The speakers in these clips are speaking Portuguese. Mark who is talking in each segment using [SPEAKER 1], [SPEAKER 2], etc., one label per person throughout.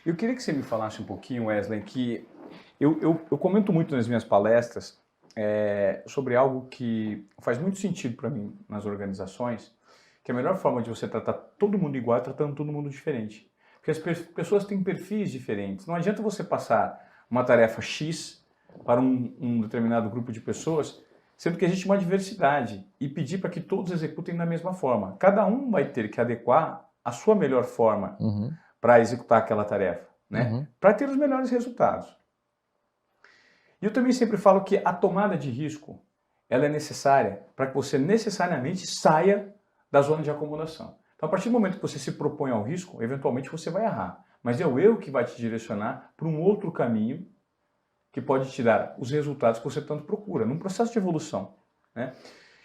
[SPEAKER 1] Eu queria que você me falasse um pouquinho, Wesley, que eu comento muito nas minhas palestras sobre algo que faz muito sentido para mim nas organizações, que a melhor forma de você tratar todo mundo igual é tratando todo mundo diferente. Porque as pessoas têm perfis diferentes. Não adianta você passar uma tarefa X para um determinado grupo de pessoas, sendo que existe uma diversidade, e pedir para que todos executem da mesma forma. Cada um vai ter que adequar a sua melhor forma
[SPEAKER 2] Uhum,
[SPEAKER 1] para executar aquela tarefa, né?
[SPEAKER 2] uhum.
[SPEAKER 1] Para ter os melhores resultados. E eu também sempre falo que a tomada de risco ela é necessária para que você necessariamente saia da zona de acomodação. Então, a partir do momento que você se propõe ao risco, eventualmente você vai errar. Mas é o erro que vai te direcionar para um outro caminho que pode te dar os resultados que você tanto procura, num processo de evolução, né?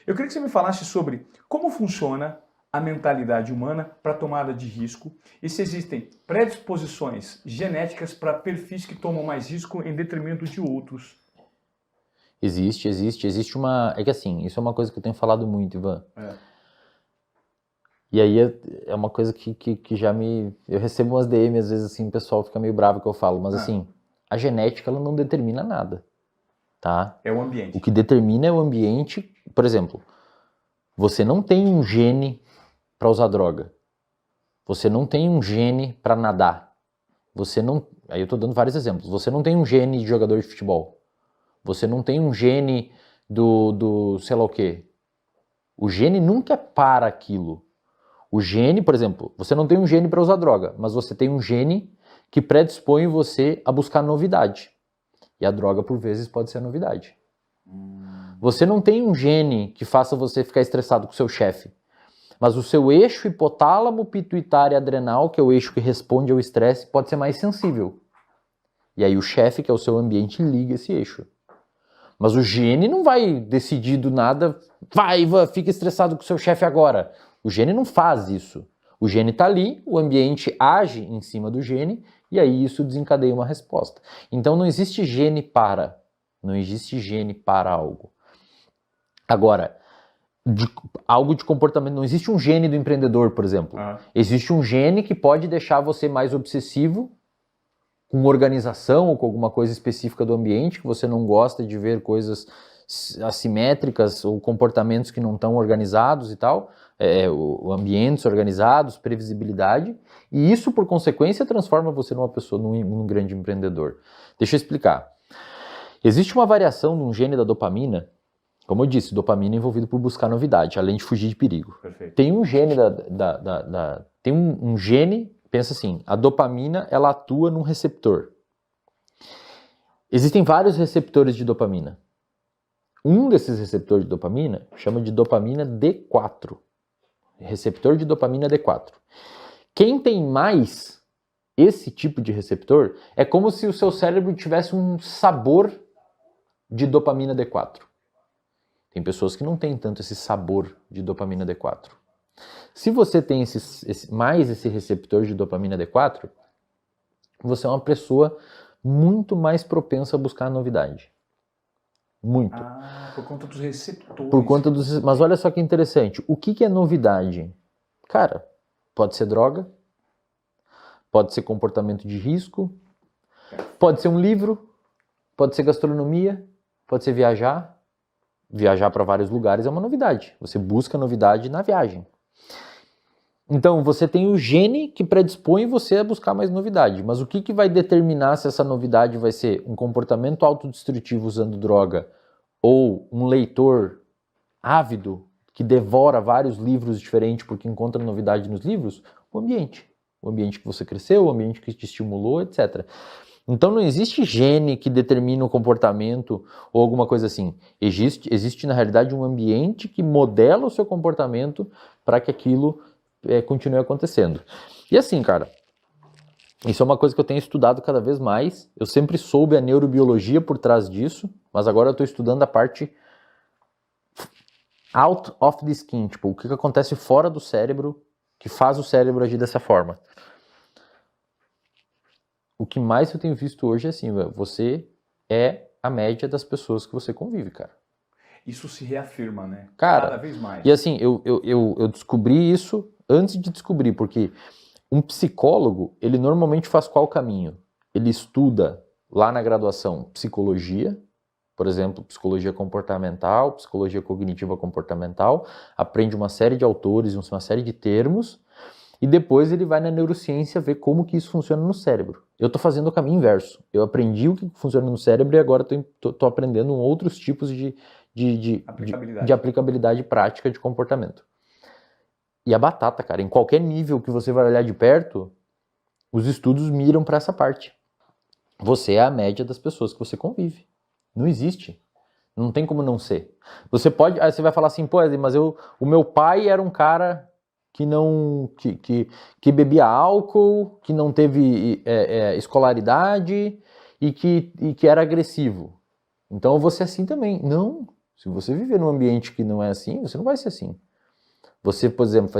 [SPEAKER 1] Eu queria que você me falasse sobre como funciona a mentalidade humana para tomada de risco e se existem predisposições genéticas para perfis que tomam mais risco em detrimento de outros.
[SPEAKER 2] Existe uma... É que assim, isso é uma coisa que eu tenho falado muito, Ivan.
[SPEAKER 1] É.
[SPEAKER 2] E aí é uma coisa que já me... Eu recebo umas DM, às vezes, assim, o pessoal fica meio bravo que eu falo, mas assim, a genética, ela não determina nada, tá?
[SPEAKER 1] É o
[SPEAKER 2] O
[SPEAKER 1] ambiente.
[SPEAKER 2] que determina é o ambiente. Por exemplo, você não tem um gene para usar droga. Você não tem um gene para nadar. Você não... Aí eu tô dando vários exemplos. Você não tem um gene de jogador de futebol. Você não tem um gene do sei lá o quê. O gene nunca é para aquilo. O gene, por exemplo, você não tem um gene para usar droga, mas você tem um gene que predispõe você a buscar novidade. E a droga, por vezes, pode ser a novidade. Você não tem um gene que faça você ficar estressado com o seu chefe, mas o seu eixo hipotálamo, pituitário e adrenal, que é o eixo que responde ao estresse, pode ser mais sensível. E aí o chefe, que é o seu ambiente, liga esse eixo. Mas o gene não vai decidir do nada, vai, Ivan, fica estressado com o seu chefe agora. O gene não faz isso. O gene está ali, o ambiente age em cima do gene, e aí isso desencadeia uma resposta. Então não existe gene para. Não existe gene para algo. Agora, algo de comportamento, não existe um gene do empreendedor, por exemplo. Existe um gene que pode deixar você mais obsessivo com organização ou com alguma coisa específica do ambiente, que você não gosta de ver coisas assimétricas ou comportamentos que não estão organizados e tal, ambientes organizados, previsibilidade, e isso, por consequência, transforma você numa pessoa, num grande empreendedor. Deixa eu explicar. Existe uma variação num gene da dopamina, como eu disse, dopamina é envolvido por buscar novidade, além de fugir de perigo.
[SPEAKER 1] Perfeito.
[SPEAKER 2] Tem um gene tem um gene. Pensa assim, a dopamina, ela atua num receptor. Existem vários receptores de dopamina. Um desses receptores de dopamina chama de dopamina D4. Receptor de dopamina D4. Quem tem mais esse tipo de receptor é como se o seu cérebro tivesse um sabor de dopamina D4. Tem pessoas que não têm tanto esse sabor de dopamina D4. Se você tem mais esse receptor de dopamina D4, você é uma pessoa muito mais propensa a buscar a novidade. Muito.
[SPEAKER 1] Por conta dos receptores.
[SPEAKER 2] Mas olha só que interessante. O que é novidade? Cara, pode ser droga, pode ser comportamento de risco, pode ser um livro, pode ser gastronomia, pode ser viajar. Viajar para vários lugares é uma novidade. Você busca novidade na viagem. Então, você tem o gene que predispõe você a buscar mais novidade. Mas o que vai determinar se essa novidade vai ser um comportamento autodestrutivo usando droga ou um leitor ávido que devora vários livros diferentes porque encontra novidade nos livros? O ambiente. O ambiente que você cresceu, o ambiente que te estimulou, etc. Então, não existe gene que determina o comportamento ou alguma coisa assim. Existe na realidade, um ambiente que modela o seu comportamento para que aquilo continue acontecendo. E assim, cara, isso é uma coisa que eu tenho estudado cada vez mais. Eu sempre soube a neurobiologia por trás disso, mas agora eu estou estudando a parte out of the skin, tipo, o que acontece fora do cérebro que faz o cérebro agir dessa forma. O que mais eu tenho visto hoje é assim, você é a média das pessoas que você convive, cara.
[SPEAKER 1] Isso se reafirma, né?
[SPEAKER 2] Cara,
[SPEAKER 1] cada vez mais.
[SPEAKER 2] E assim, eu descobri isso antes de descobrir, porque Um psicólogo, ele normalmente faz qual caminho? Ele estuda lá na graduação psicologia, por exemplo, psicologia comportamental, psicologia cognitiva comportamental, aprende uma série de autores, uma série de termos, e depois ele vai na neurociência ver como que isso funciona no cérebro. Eu estou fazendo o caminho inverso. Eu aprendi o que funciona no cérebro e agora estou aprendendo outros tipos de aplicabilidade prática de comportamento. E a batata, cara, em qualquer nível que você vai olhar de perto, os estudos miram para essa parte. Você é a média das pessoas que você convive. Não existe. Não tem como não ser. Você pode, aí você vai falar assim, pô, mas o meu pai era um cara que bebia álcool, que não teve escolaridade e que era agressivo. Então eu vou ser assim também. Não. Se você viver num ambiente que não é assim, você não vai ser assim. Você, por exemplo,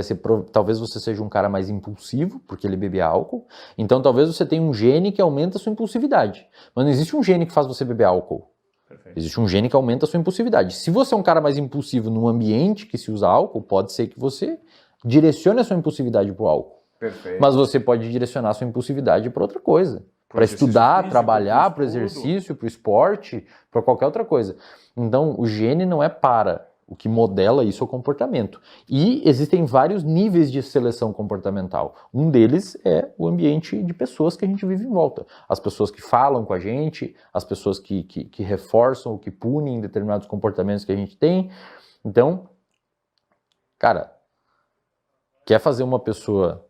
[SPEAKER 2] talvez você seja um cara mais impulsivo, porque ele bebia álcool. Então talvez você tenha um gene que aumenta a sua impulsividade. Mas não existe um gene que faz você beber álcool. Perfeito. Existe um gene que aumenta a sua impulsividade. Se você é um cara mais impulsivo num ambiente que se usa álcool, pode ser que você direcione a sua impulsividade para o álcool. Perfeito. Mas você pode direcionar a sua impulsividade para outra coisa. Para estudar, físico, trabalhar, para o exercício, para o esporte, para qualquer outra coisa. Então, o gene não é para. O que modela isso é o comportamento. E existem vários níveis de seleção comportamental. Um deles é o ambiente de pessoas que a gente vive em volta. As pessoas que falam com a gente, as pessoas que reforçam ou que punem determinados comportamentos que a gente tem. Então, cara, quer fazer uma pessoa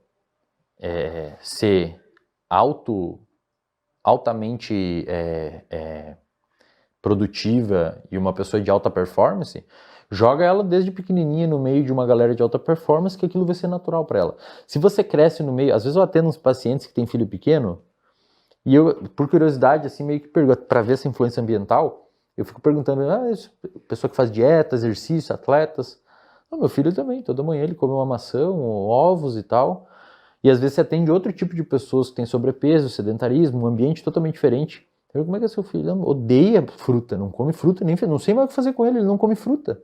[SPEAKER 2] ser altamente produtiva e uma pessoa de alta performance, joga ela desde pequenininha no meio de uma galera de alta performance, que aquilo vai ser natural para ela. Se você cresce no meio, às vezes eu atendo uns pacientes que têm filho pequeno, e eu, por curiosidade, assim, meio que pergunto, para ver essa influência ambiental, eu fico perguntando, pessoa que faz dieta, exercício, atletas, meu filho também, toda manhã ele come uma maçã, ovos e tal, e às vezes você atende outro tipo de pessoas que têm sobrepeso, sedentarismo, um ambiente totalmente diferente. Eu, como é que é seu filho? Ele odeia fruta, não come fruta, nem não sei mais o que fazer com ele não come fruta.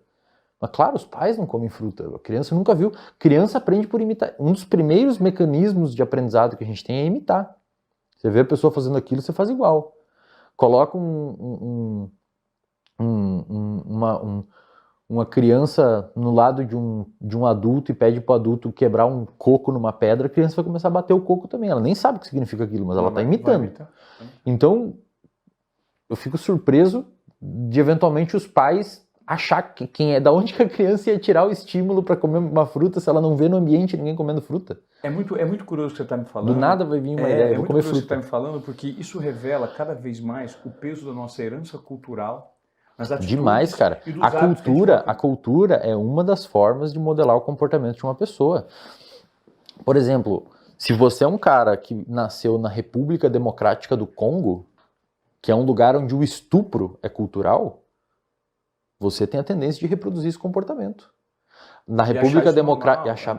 [SPEAKER 2] Mas claro, os pais não comem fruta, a criança nunca viu. Criança aprende por imitar. Um dos primeiros mecanismos de aprendizado que a gente tem é imitar. Você vê a pessoa fazendo aquilo, você faz igual. Coloca uma criança no lado de um adulto e pede para o adulto quebrar um coco numa pedra, a criança vai começar a bater o coco também. Ela nem sabe o que significa aquilo, mas ela está imitando. Então, eu fico surpreso de eventualmente os pais achar da onde que a criança ia tirar o estímulo para comer uma fruta se ela não vê no ambiente ninguém comendo fruta.
[SPEAKER 1] É muito curioso o que você está me falando.
[SPEAKER 2] Do nada vai vir uma ideia,
[SPEAKER 1] eu vou comer fruta. É muito curioso o que você está me falando, porque isso revela cada vez mais o peso da nossa herança cultural nas atitudes.
[SPEAKER 2] Demais, cara. A cultura é uma das formas de modelar o comportamento de uma pessoa. Por exemplo, se você é um cara que nasceu na República Democrática do Congo, que é um lugar onde o estupro é cultural, você tem a tendência de reproduzir esse comportamento. Na República Democrática...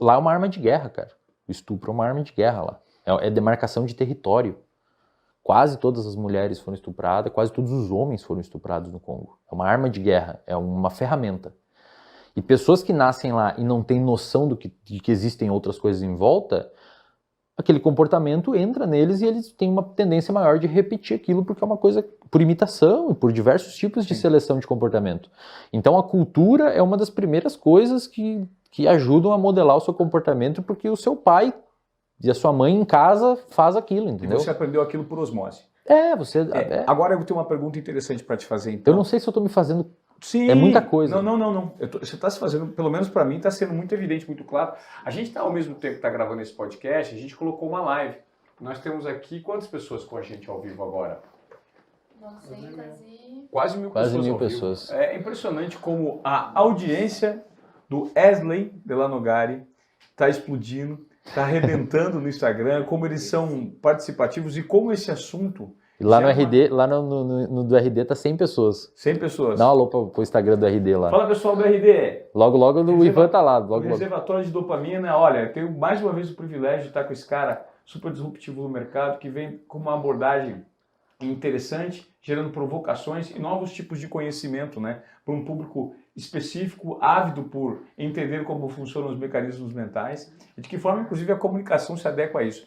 [SPEAKER 2] Lá é uma arma de guerra, cara. O estupro é uma arma de guerra lá. É demarcação de território. Quase todas as mulheres foram estupradas, quase todos os homens foram estuprados no Congo. É uma arma de guerra, é uma ferramenta. E pessoas que nascem lá e não têm noção de que existem outras coisas em volta, aquele comportamento entra neles e eles têm uma tendência maior de repetir aquilo porque é uma coisa por imitação e por diversos tipos de seleção de comportamento. Então a cultura é uma das primeiras coisas que ajudam a modelar o seu comportamento porque o seu pai e a sua mãe em casa faz aquilo, entendeu?
[SPEAKER 1] E você aprendeu aquilo por osmose.
[SPEAKER 2] Agora
[SPEAKER 1] eu tenho uma pergunta interessante para te fazer, então.
[SPEAKER 2] Eu não sei se eu estou me fazendo...
[SPEAKER 1] Sim.
[SPEAKER 2] É muita coisa.
[SPEAKER 1] Não. Você está se fazendo, pelo menos para mim, está sendo muito evidente, muito claro. A gente está, ao mesmo tempo que está gravando esse podcast, a gente colocou uma live. Nós temos aqui quantas pessoas com a gente ao vivo agora?
[SPEAKER 3] Não sei,
[SPEAKER 1] quase 1.000
[SPEAKER 2] quase
[SPEAKER 1] pessoas
[SPEAKER 2] 1.000
[SPEAKER 1] ao
[SPEAKER 2] pessoas.
[SPEAKER 1] vivo. É impressionante como a audiência do Wesley Delanogari está explodindo, está arrebentando no Instagram, como eles são participativos e como esse assunto...
[SPEAKER 2] E lá no RD, lá no do RD tá 100 pessoas.
[SPEAKER 1] 100 pessoas.
[SPEAKER 2] Dá um alô pro Instagram do RD lá.
[SPEAKER 1] Fala, pessoal do RD.
[SPEAKER 2] Logo o Ivan tá lá. Logo.
[SPEAKER 1] Reservatório de dopamina. Olha, eu tenho mais uma vez o privilégio de estar com esse cara super disruptivo no mercado, que vem com uma abordagem interessante, gerando provocações e novos tipos de conhecimento, né? Para um público específico, ávido por entender como funcionam os mecanismos mentais e de que forma, inclusive, a comunicação se adequa a isso.